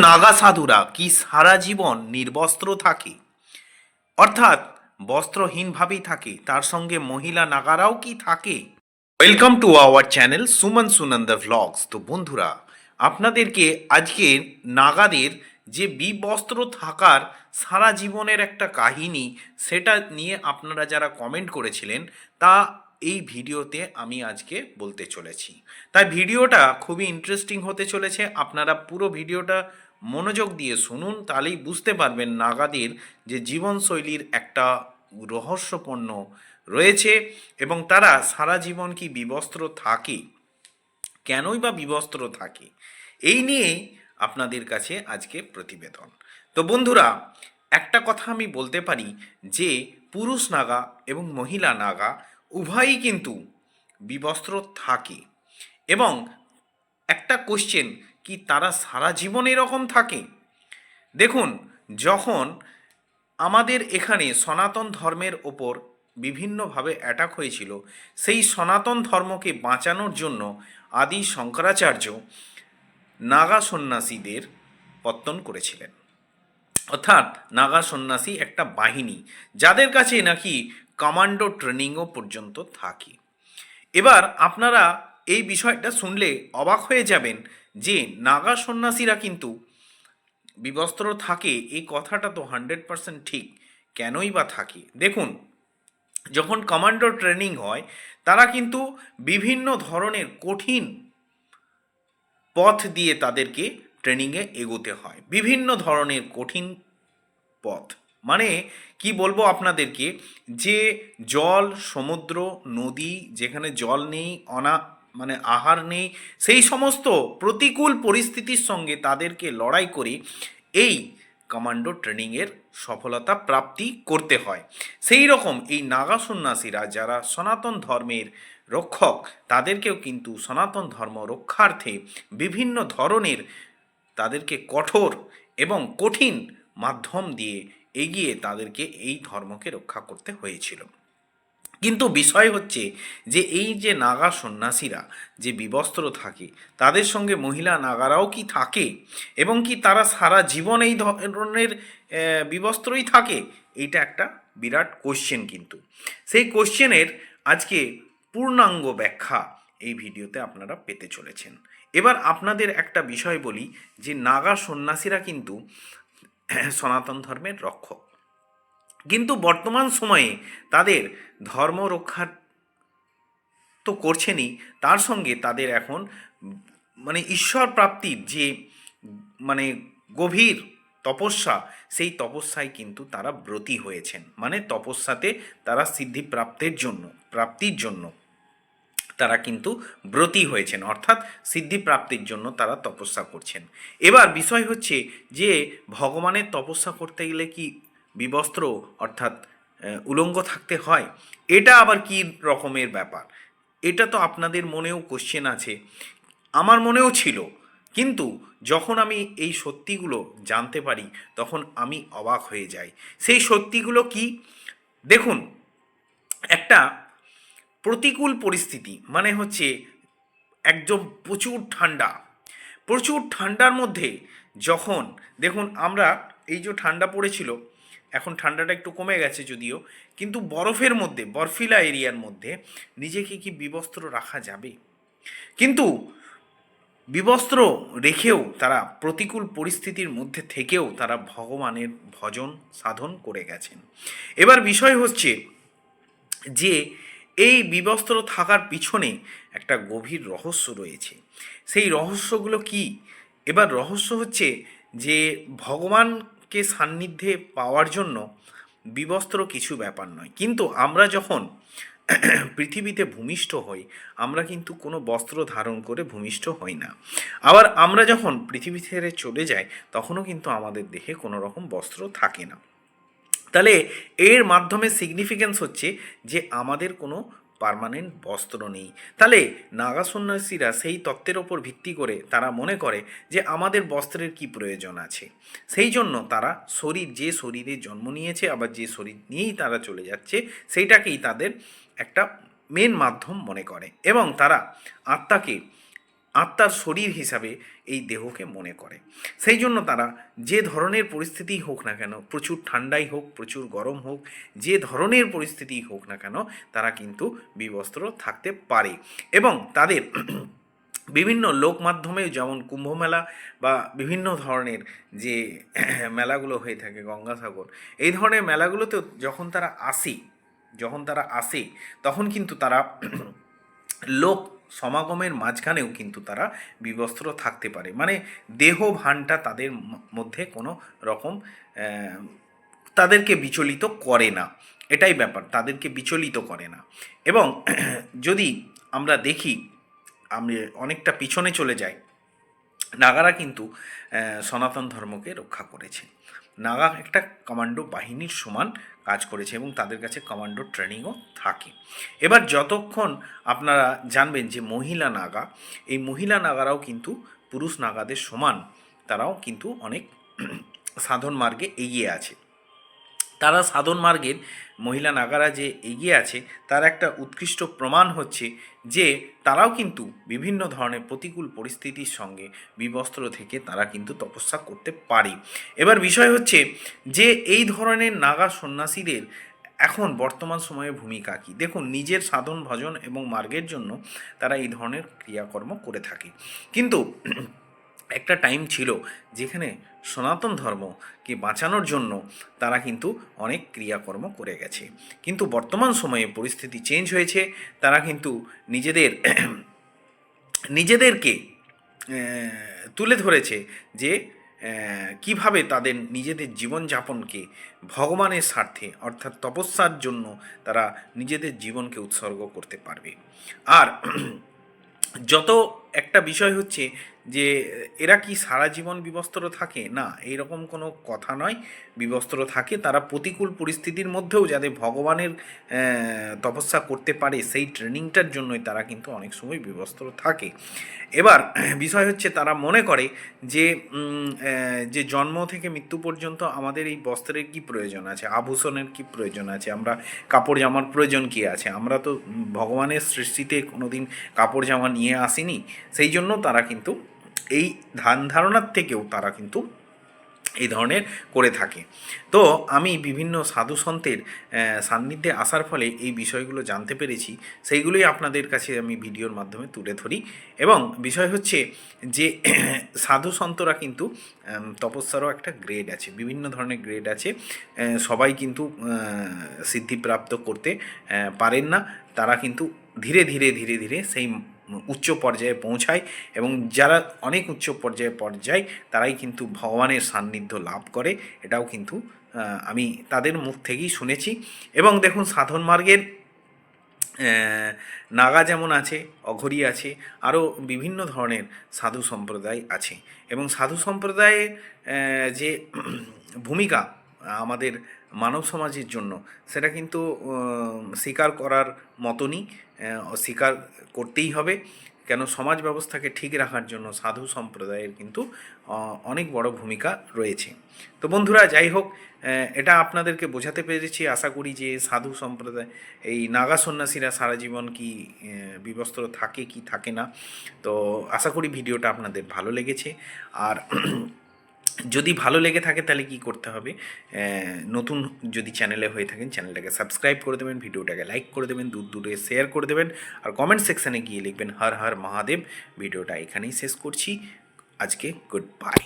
নাগা সাধুরা কি সারা জীবন নির্বস্ত্র থাকে, অর্থাৎ বস্ত্রহীনভাবেই থাকে? তার সঙ্গে মহিলা নাগারাও কি থাকে? Welcome to our channel Suman Sunanda vlogs. তো বন্ধুরা, আপনাদেরকে আজকে নাগাদের যে বিবস্ত্র থাকার সারা জীবনের একটা কাহিনী, সেটা নিয়ে আপনারা যারা কমেন্ট করেছিলেন তা এই ভিডিওতে আমি আজকে বলতে চলেছি। তাই ভিডিওটা খুবই ইন্টারেস্টিং হতে চলেছে। আপনারা পুরো ভিডিওটা মনোযোগ দিয়ে শুনুন, তাহলেই বুঝতে পারবেন নাগাদের যে জীবনশৈলীর একটা রহস্যপূর্ণ রয়েছে এবং তারা সারা জীবন কি বিবস্ত্র থাকে, কেনই বা বিবস্ত্র থাকে, এই নিয়েই আপনাদের কাছে আজকে প্রতিবেদন। তো বন্ধুরা, একটা কথা আমি বলতে পারি যে পুরুষ নাগা এবং মহিলা নাগা উভয়ই কিন্তু বিবস্ত্র থাকে। এবং একটা কোশ্চেন, কি তারা সারা জীবন এরকম থাকে? দেখুন, যখন আমাদের এখানে সনাতন ধর্মের ওপর বিভিন্নভাবে অ্যাটাক হয়েছিল, সেই সনাতন ধর্মকে বাঁচানোর জন্য আদি শঙ্করাচার্য নাগা সন্ন্যাসীদের পত্তন করেছিলেন। অর্থাৎ নাগা সন্ন্যাসী একটা বাহিনী, যাদের কাছে নাকি কমান্ডো ট্রেনিংও পর্যন্ত থাকে। এবার আপনারা এই বিষয়টা শুনলে অবাক হয়ে যাবেন যে নাগা সন্ন্যাসীরা কিন্তু বিবস্ত্র থাকে, এই কথাটা তো 100% ঠিক। কেনই বা থাকে? দেখুন, যখন কমান্ডো ট্রেনিং হয়, তারা কিন্তু বিভিন্ন ধরনের কঠিন পথ দিয়ে তাদেরকে ট্রেনিংয়ে এগোতে হয়। বিভিন্ন ধরনের কঠিন পথ, মানে কি বলবো আপনাদেরকে, যে জল, সমুদ্র, নদী, যেখানে জল নেই, মানে আহার নেই, সেই সমস্ত প্রতিকূল পরিস্থিতির সঙ্গে তাদেরকে লড়াই করে এই কমান্ডো ট্রেনিংয়ের সফলতা প্রাপ্তি করতে হয়। সেই রকম এই নাগা সন্ন্যাসীরা যারা সনাতন ধর্মের রক্ষক, তাদেরকেও কিন্তু সনাতন ধর্ম রক্ষার্থে বিভিন্ন ধরনের তাদেরকে কঠোর এবং কঠিন মাধ্যম দিয়ে এগিয়ে তাদেরকে এই ধর্মকে রক্ষা করতে হয়েছিল। কিন্তু বিষয় হচ্ছে যে এই যে নাগা সন্ন্যাসীরা যে বিবস্ত্র থাকে, তাদের সঙ্গে মহিলা নাগারাও কি থাকে, এবং কি তারা সারা জীবন এই ধরনের বিবস্ত্রই থাকে? এইটা একটা বিরাট কোশ্চেন। কিন্তু সেই কোশ্চেনের আজকে পূর্ণাঙ্গ ব্যাখ্যা এই ভিডিওতে আপনারা পেতে চলেছেন। এবার আপনাদের একটা বিষয় বলি, যে নাগা সন্ন্যাসীরা কিন্তু সনাতন ধর্মের রক্ষক, কিন্তু বর্তমান সময়ে তাদের ধর্ম রক্ষার তো করছেনই, তার সঙ্গে তাদের এখন মানে ঈশ্বর প্রাপ্তির যে মানে গভীর তপস্যা, সেই তপস্যায় কিন্তু তারা ব্রতী হয়েছেন। মানে তপস্যাতে তারা সিদ্ধি প্রাপ্তির জন্য তারা কিন্তু ব্রতী হয়েছেন, অর্থাৎ সিদ্ধি প্রাপ্তির জন্য তারা তপস্যা করছেন। এবার বিষয় হচ্ছে যে ভগবানের তপস্যা করতে গেলে কি বিবস্ত্র, অর্থাৎ উলঙ্গ থাকতে হয়? এটা আবার কি রকমের ব্যাপার? এটা তো আপনাদের মনেও কোশ্চেন আছে, আমার মনেও ছিল। কিন্তু যখন আমি এই সত্যিগুলো জানতে পারি, তখন আমি অবাক হয়ে যাই। সেই সত্যিগুলো কি? দেখুন, একটা প্রতিকূল পরিস্থিতি মানে হচ্ছে একদম প্রচুর ঠান্ডার মধ্যে যখন, দেখুন, আমরা এই যে ঠান্ডা পড়েছিল, এখন ঠান্ডাটা একটু কমে গেছে যদিও, কিন্তু বরফের মধ্যে, বরফিলা এরিয়ার মধ্যে নিজেকে কি বিবস্ত্র রাখা যাবে? কিন্তু বিবস্ত্র রেখেও তারা প্রতিকূল পরিস্থিতির মধ্যে থেকেও তারা ভগবানের ভজন সাধন করে গেছেন। এবার বিষয় হচ্ছে যে এই বিবস্ত্র থাকার পিছনে একটা গভীর রহস্য রয়েছে। সেই রহস্যগুলো কি? এবার রহস্য হচ্ছে যে ভগবানকে সান্নিধ্যে পাওয়ার জন্য বিবস্ত্র কিছু ব্যাপার নয়। কিন্তু আমরা যখন পৃথিবীতে ভূমিষ্ঠ হই, আমরা কিন্তু কোনো বস্ত্র ধারণ করে ভূমিষ্ঠ হই না। আবার আমরা যখন পৃথিবী ছেড়ে চলে যাই, তখনও কিন্তু আমাদের দেহে কোনো রকম বস্ত্র থাকে না। তাহলে এর মাধ্যমে সিগনিফিক্যান্স হচ্ছে যে আমাদের কোনো পার্মানেন্ট বস্ত্র নেই। তাহলে নাগা সন্ন্যাসীরা সেই তত্ত্বের ওপর ভিত্তি করে তারা মনে করে যে আমাদের বস্ত্রের কি প্রয়োজন আছে। সেই জন্য তারা যে শরীরে জন্ম নিয়েছে, আবার যে শরীর নিয়েই তারা চলে যাচ্ছে, সেইটাকেই তাদের একটা মেন মাধ্যম মনে করে, এবং তারা আত্মাকে আত্মার শরীর হিসাবে এই দেহকে মনে করে। সেই জন্য তারা যে ধরনের পরিস্থিতিই হোক না কেন, প্রচুর ঠান্ডাই হোক, প্রচুর গরম হোক, যে ধরনের পরিস্থিতিই হোক না কেন, তারা কিন্তু বিবস্ত্র থাকতে পারে। এবং তাদের বিভিন্ন লোক মাধ্যমে, যেমন কুম্ভ মেলা বা বিভিন্ন ধরনের যে মেলাগুলো হয়ে থাকে, গঙ্গাসাগর, এই ধরনের মেলাগুলোতেও যখন তারা আসে তখন কিন্তু তারা লোক সমাগমের মাঝখানেও কিন্তু তারা বিবস্ত্র থাকতে পারে। মানে দেহ ভানটা তাদের মধ্যে কোনো রকম তাদেরকে বিচলিত করে না, এটাই ব্যাপার, তাদেরকে বিচলিত করে না। এবং যদি আমরা দেখি, আমি অনেকটা পিছনে চলে যাই, নাগারা কিন্তু সনাতন ধর্মকে রক্ষা করেছে। নাগা একটা কমান্ডো বাহিনীর সমান কাজ করেছে এবং তাদের কাছে কমান্ডো ট্রেনিংও থাকে। এবার যতক্ষণ আপনারা জানবেন যে মহিলা নাগা, এই মহিলা নাগারাও কিন্তু পুরুষ নাগাদের সমান, তারাও কিন্তু অনেক সাধন মার্গে এগিয়ে আছে। তারা সাধন মার্গের মহিলা নাগারা যে এগিয়ে আছে তার একটা উৎকৃষ্ট প্রমাণ হচ্ছে যে তারাও কিন্তু বিভিন্ন ধরনের প্রতিকূল পরিস্থিতির সঙ্গে বিবস্ত্র থেকে তারা কিন্তু তপস্যা করতে পারে। এবার বিষয় হচ্ছে যে এই ধরনের নাগা সন্ন্যাসীদের এখন বর্তমান সময়ে ভূমিকা কী। দেখুন, নিজের সাধন ভজন এবং মার্গের জন্য তারা এই ধরনের ক্রিয়াকর্ম করে থাকে। কিন্তু একটা টাইম ছিল যেখানে সনাতন ধর্মকে বাঁচানোর জন্য তারা কিন্তু অনেক ক্রিয়াকর্ম করে গেছে। কিন্তু বর্তমান সময়ে পরিস্থিতি চেঞ্জ হয়েছে, তারা কিন্তু নিজেদেরকে তুলে ধরেছে যে কিভাবে তাদের নিজেদের জীবনযাপনকে ভগবানের স্বার্থে, অর্থাৎ তপস্যার জন্য তারা নিজেদের জীবনকে উৎসর্গ করতে পারবে। আর যত একটা বিষয় হচ্ছে যে এরা কি সারা জীবন বিবস্ত্র থাকে? না, এইরকম কোনো কথা নয়। বিবস্ত্র থাকে তারা প্রতিকূল পরিস্থিতির মধ্যেও যাতে ভগবানের তপস্যা করতে পারে, সেই ট্রেনিংটার জন্যই তারা কিন্তু অনেক সময় বিবস্ত্র থাকে। এবার বিষয় হচ্ছে তারা মনে করে যে যে জন্ম থেকে মৃত্যু পর্যন্ত আমাদের এই বস্ত্রের কি প্রয়োজন আছে, আভূষণের কি প্রয়োজন আছে, আমরা কাপড় জামার প্রয়োজন কী আছে? আমরা তো ভগবানের সৃষ্টিতে কোনো দিন কাপড় জামা নিয়ে আসিনি। সেই জন্য তারা কিন্তু এই ধারণার থেকেও তারা কিন্তু এই ধরনের করে থাকে। তো আমি বিভিন্ন সাধু সন্তের সান্নিধ্যে আসার ফলে এই বিষয়গুলো জানতে পেরেছি, সেইগুলোই আপনাদের কাছে আমি ভিডিওর মাধ্যমে তুলে ধরি। এবং বিষয় হচ্ছে যে সাধু সন্তরা কিন্তু তপস্যারও একটা গ্রেড আছে, বিভিন্ন ধরনের গ্রেড আছে। সবাই কিন্তু সিদ্ধিপ্রাপ্ত করতে পারেন না, তারা কিন্তু ধীরে ধীরে ধীরে ধীরে সেই উচ্চ পর্যায়ে পৌঁছায় এবং যারা অনেক উচ্চ পর্যায়ে তারাই কিন্তু ভগবানের সান্নিধ্য লাভ করে। এটাও কিন্তু আমি তাদের মুখ থেকেই শুনেছি। এবং দেখুন, সাধন মার্গের নাগা যেমন আছে, অঘরী আছে, আরও বিভিন্ন ধরনের সাধু সম্প্রদায় আছে। এবং সাধু সম্প্রদায়ের যে ভূমিকা আমাদের মানব সমাজের জন্য, সেটা কিন্তু স্বীকার করার মতনই, স্বীকার করতেই হবে। কেন, সমাজ ব্যবস্থাকে ঠিক রাখার জন্য সাধু সম্প্রদায়ের কিন্তু অনেক বড় ভূমিকা রয়েছে। তো বন্ধুরা, যাই হোক, এটা আপনাদেরকে বোঝাতে পেরেছি। আশা করি যে সাধু সম্প্রদায়, এই নাগা সন্ন্যাসীরা সারা জীবন কি বিবস্ত্র থাকে কি থাকে না। তো আশা করি ভিডিওটা আপনাদের ভালো লেগেছে। আর যদি ভালো লেগে থাকে তাহলে কি করতে হবে, নতুন যদি চ্যানেলে হয়ে থাকেন চ্যানেলটাকে সাবস্ক্রাইব করে দেবেন, ভিডিওটাকে লাইক করে দেবেন, দূর দূরে শেয়ার করে দেবেন, আর কমেন্ট সেকশানে গিয়ে লিখবেন হর হর মহাদেব। ভিডিওটা এখানেই শেষ করছি আজকে। Good bye.